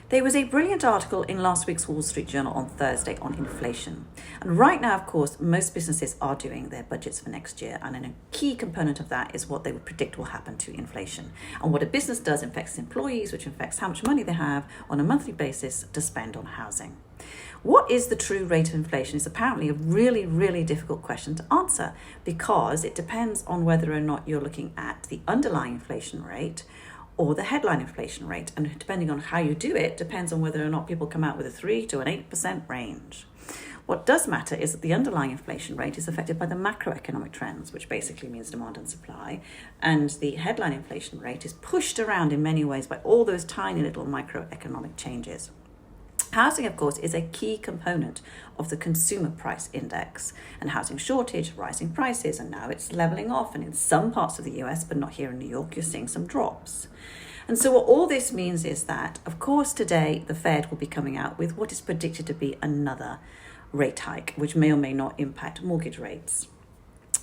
There was a brilliant article in last week's Wall Street Journal on Thursday on inflation. And right now, of course, most businesses are doing their budgets for next year. And a key component of that is what they would predict will happen to inflation. And what a business does affects employees, which affects how much money they have on a monthly basis to spend on housing. What is the true rate of inflation is apparently a really, really difficult question to answer because it depends on whether or not you're looking at the underlying inflation rate or the headline inflation rate. And depending on how you do it, depends on whether or not people come out with a 3 to an 8% range. What does matter is that the underlying inflation rate is affected by the macroeconomic trends, which basically means demand and supply. And the headline inflation rate is pushed around in many ways by all those tiny little microeconomic changes. Housing, of course, is a key component of the consumer price index, and housing shortage, rising prices, and now it's leveling off. And in some parts of the US, but not here in New York, you're seeing some drops. And so what all this means is that, of course, today the Fed will be coming out with what is predicted to be another rate hike, which may or may not impact mortgage rates.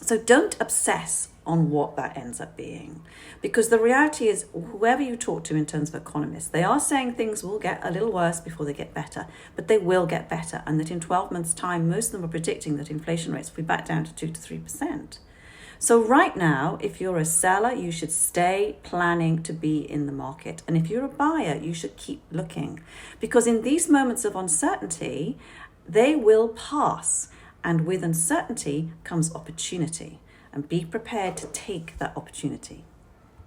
So don't obsess on what that ends up being, because the reality is whoever you talk to in terms of economists, they are saying things will get a little worse before they get better, but they will get better, and that in 12 months' time, most of them are predicting that inflation rates will be back down to 2 to 3%. So right now, if you're a seller, you should stay planning to be in the market. And if you're a buyer, you should keep looking, because in these moments of uncertainty, they will pass. And with uncertainty comes opportunity, and be prepared to take that opportunity.